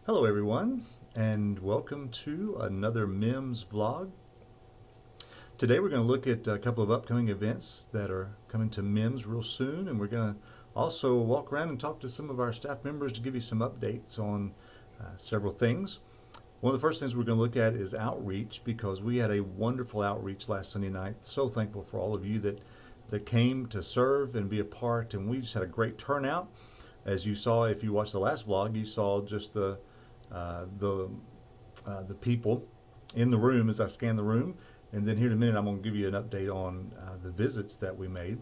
Hello everyone, and welcome to another Mims vlog. Today we're going to look at a couple of upcoming events that are coming to Mims real soon, and we're going to also walk around and talk to some of our staff members to give you some updates on several things. One of the first things we're going to look at is outreach, because we had a wonderful outreach last Sunday night. So thankful for all of you that came to serve and be a part, and we just had a great turnout. As you saw, if you watched the last vlog, you saw just the people in the room as I scanned the room. And then here in a minute I'm going to give you an update on the visits that we made.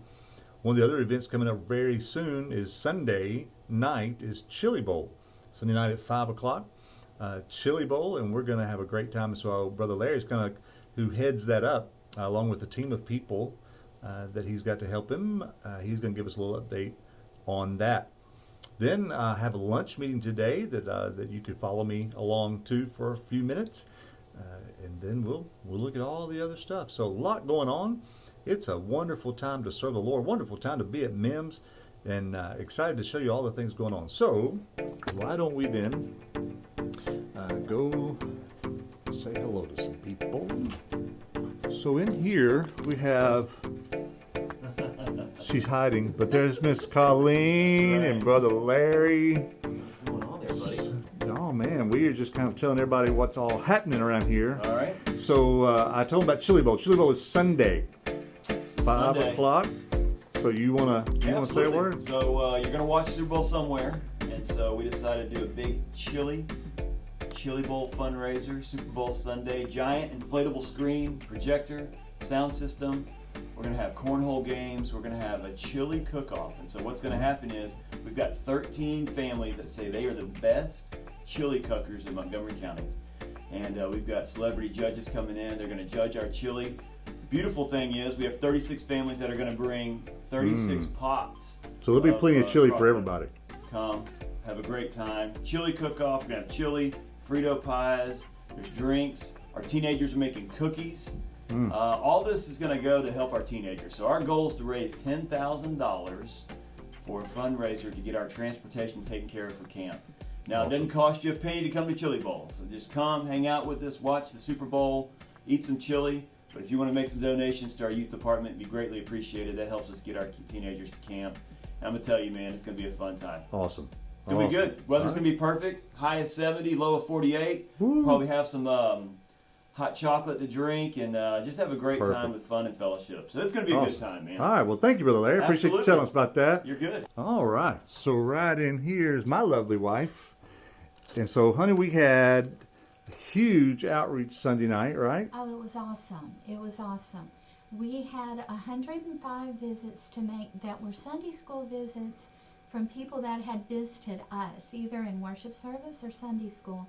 One of the other events coming up very soon is Sunday night is Chili Bowl. Sunday night at 5 o'clock, Chili Bowl, and we're going to have a great time. So Brother Larry's who heads that up, along with a team of people that he's got to help him. He's going to give us a little update on that. Then I have a lunch meeting today that you could follow me along to for a few minutes, and then we'll look at all the other stuff. So a lot going on. It's a wonderful time to serve the Lord, wonderful time to be at Mims, and excited to show you all the things going on. So why don't we then go say hello to some people. So in here we have. She's hiding, but there's Miss Colleen and Brother Larry. What's going on there, buddy? Oh man, we are just kind of telling everybody what's all happening around here. All right. So I told them about Chili Bowl. Chili Bowl is Sunday, 5 Sunday. o'clock. So you wanna say a word? So you're gonna watch Super Bowl somewhere, and so we decided to do a big Chili Bowl fundraiser. Super Bowl Sunday, giant inflatable screen, projector, sound system. We're going to have cornhole games. We're going to have a chili cook-off. And so what's going to happen is we've got 13 families that say they are the best chili cookers in Montgomery County. And we've got celebrity judges coming in. They're going to judge our chili. Beautiful thing is we have 36 families that are going to bring 36 pots. So there'll be plenty of chili for everybody. Come, have a great time. Chili cook-off. We're going to have chili, Frito pies. There's drinks. Our teenagers are making cookies. All this is going to go to help our teenagers. So our goal is to raise $10,000 for a fundraiser to get our transportation taken care of for camp. Now, It doesn't cost you a penny to come to Chili Bowl. So just come, hang out with us, watch the Super Bowl, eat some chili. But if you want to make some donations to our youth department, it'd be greatly appreciated. That helps us get our teenagers to camp. And I'm going to tell you, man, it's going to be a fun time. Awesome. It's going to be good. Weather's going to be perfect. High of 70, low of 48. Woo. Probably have some hot chocolate to drink, and just have a great time with fun and fellowship. So it's going to be a good time, man. All right. Well, thank you, Brother Larry. Appreciate you telling us about that. You're good. All right. So right in here is my lovely wife. And so, honey, we had a huge outreach Sunday night, right? Oh, it was awesome. It was awesome. We had 105 visits to make that were Sunday school visits from people that had visited us, either in worship service or Sunday school.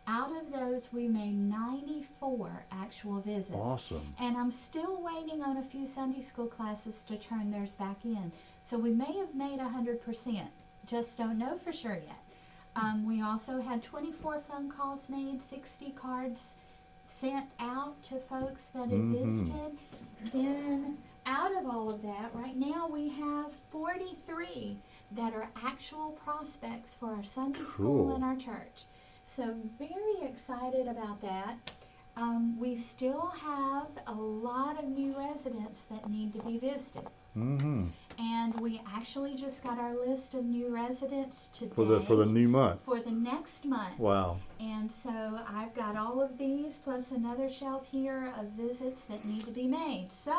Out of those, we made 94 actual visits. Awesome. And I'm still waiting on a few Sunday school classes to turn theirs back in. So we may have made 100%. Just don't know for sure yet. We also had 24 phone calls made, 60 cards sent out to folks that had visited. Then out of all of that, right now we have 43 that are actual prospects for our Sunday school and our church. So very excited about that. We still have a lot of new residents that need to be visited. And we actually just got our list of new residents today. For the new month. For the next month. Wow. And so I've got all of these plus another shelf here of visits that need to be made. So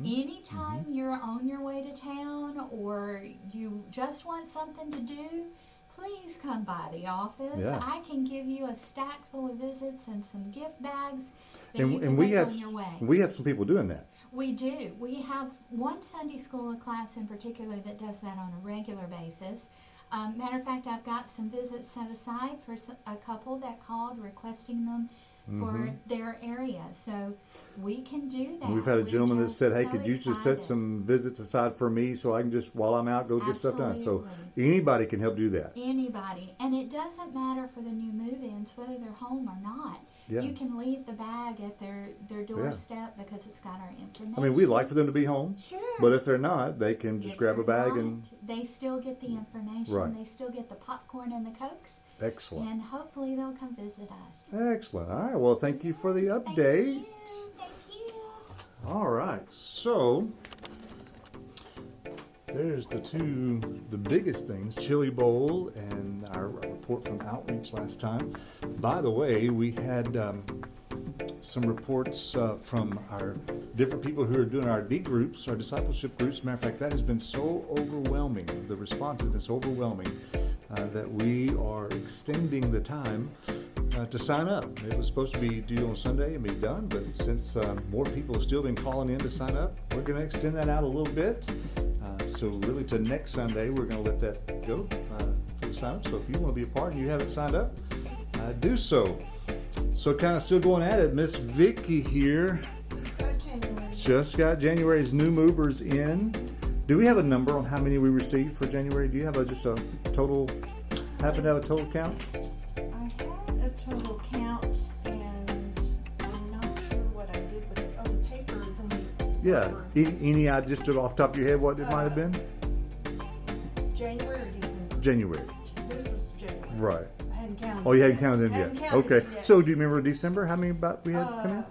anytime you're on your way to town or you just want something to do, please come by the office. Yeah. I can give you a stack full of visits and some gift bags that And you can we take have on your way. we have some people doing that. We do. We have one Sunday school class in particular that does that on a regular basis. Matter of fact, I've got some visits set aside for a couple that called requesting them for their area. So we can do that. And we've had a gentleman that said, hey, so could you just excited. set some visits aside for me so I can just, while I'm out, go get stuff done. So anybody can help do that. Anybody. And it doesn't matter for the new move-ins, whether they're home or not. Yeah. You can leave the bag at their doorstep because it's got our information. I mean, we'd like for them to be home. Sure. But if they're not, they can just If grab a they're bag not, and... they still get the information. Right. They still get the popcorn and the Cokes. Excellent. And hopefully they'll come visit us. Excellent. All right. Well, thank you for the update. Thank you. All right. So there's the biggest things, Chili Bowl and our report from Outreach last time. By the way, we had some reports from our different people who are doing our D groups, our discipleship groups. Matter of fact, that has been so overwhelming, the responsiveness overwhelming, that we are extending the time to sign up. It was supposed to be due on Sunday and be done, but since more people have still been calling in to sign up, we're going to extend that out a little bit. So really to next Sunday, we're going to let that go for the sign up. So if you want to be a part and you haven't signed up, do so. So kind of still going at it, Miss Vicky here just got January's new movers in. Do we have a number on how many we received for January? Do you have just a total, happen to have a total count? I had a total count, and I'm not sure what I did with it. Oh, the papers and the Yeah. Any idea just off the top of your head what it might have been? January or December? January. This is January. Right. I hadn't counted. Oh, you hadn't yet. counted them Hadn't yet. counted Okay. yet. So do you remember December? How many about we had come in?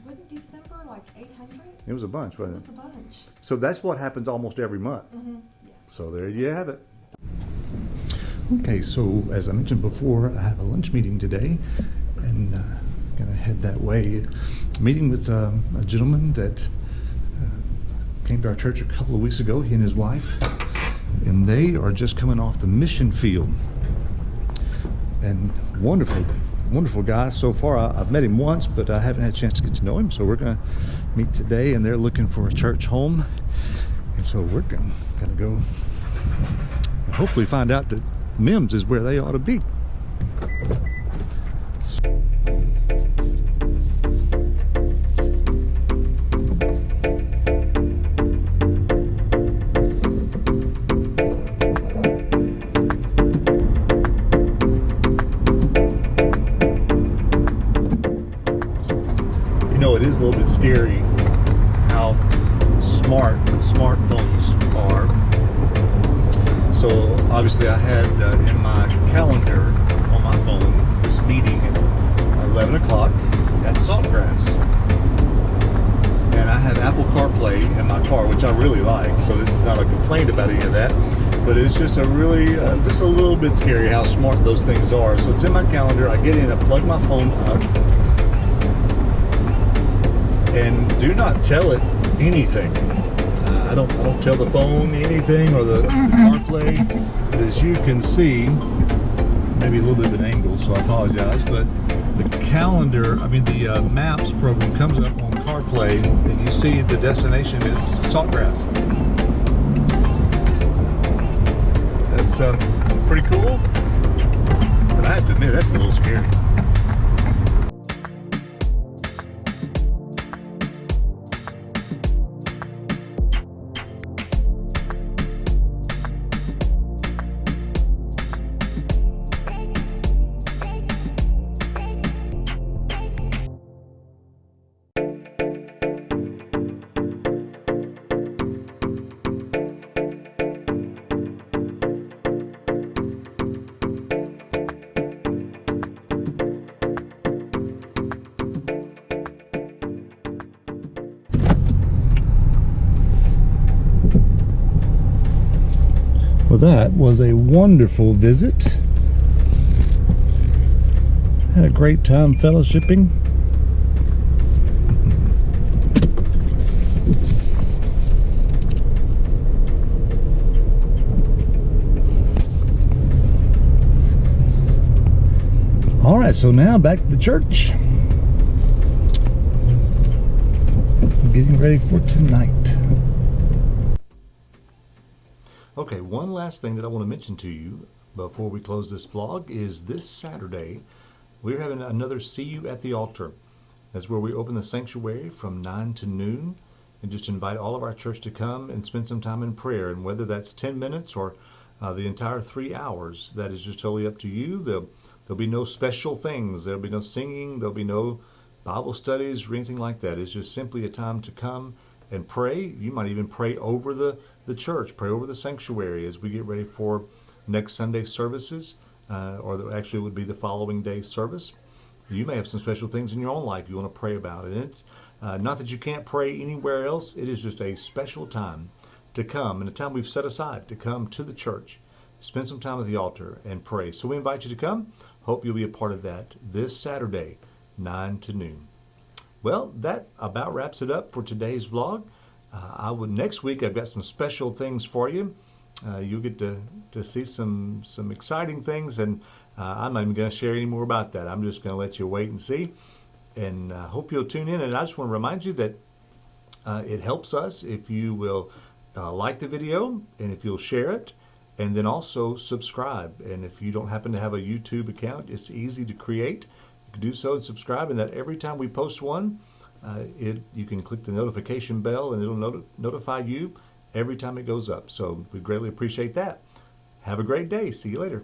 Wasn't December like 800? It was a bunch, It wasn't was it? a bunch. So that's what happens almost every month. Yes. So there you have it. Okay, so as I mentioned before, I have a lunch meeting today, and gonna head that way. Meeting with a gentleman that came to our church a couple of weeks ago, he and his wife, and they are just coming off the mission field. And wonderful guy so far. I've met him once, but I haven't had a chance to get to know him, so we're gonna meet today, and they're looking for a church home, and so we're gonna go and hopefully find out that Mims is where they ought to be. You know, it is a little bit scary how smart smartphones are. So obviously I had in my calendar on my phone this meeting at 11 o'clock at Saltgrass. And I have Apple Carplay in my car, which I really like, so this is not a complaint about any of that, but it's just a really, just a little bit scary how smart those things are. So it's in my calendar, I get in, I plug my phone up, and do not tell it anything. I don't tell the phone anything or the CarPlay, but as you can see, maybe a little bit of an angle, so I apologize, but the calendar, the maps program comes up on CarPlay, and you see the destination is Saltgrass. That's pretty cool, but I have to admit, that's a little scary. Well, that was a wonderful visit. Had a great time fellowshipping. All right, so now back to the church. Getting ready for tonight. Okay, one last thing that I want to mention to you before we close this vlog is this Saturday, we're having another See You at the Altar. That's where we open the sanctuary from 9 to noon and just invite all of our church to come and spend some time in prayer. And whether that's 10 minutes or the entire 3 hours, that is just totally up to you. There'll be no special things. There'll be no singing. There'll be no Bible studies or anything like that. It's just simply a time to come and pray. You might even pray over the church, pray over the sanctuary as we get ready for next Sunday services. actually it would be the following day's service. You may have some special things in your own life you want to pray about. And it's not that you can't pray anywhere else. It is just a special time to come, and a time we've set aside to come to the church, spend some time at the altar and pray. So we invite you to come. Hope you'll be a part of that this Saturday, 9 to noon. Well, that about wraps it up for today's vlog. Next week I've got some special things for you. You'll get to see some exciting things, and I'm not even going to share any more about that. I'm just going to let you wait and see, and hope you'll tune in. And I just want to remind you that it helps us if you will like the video and if you'll share it, and then also subscribe. And if you don't happen to have a YouTube account, it's easy to create. You can do so and subscribe, and that every time we post one, you can click the notification bell and it'll notify you every time it goes up. So we greatly appreciate that. Have a great day. See you later.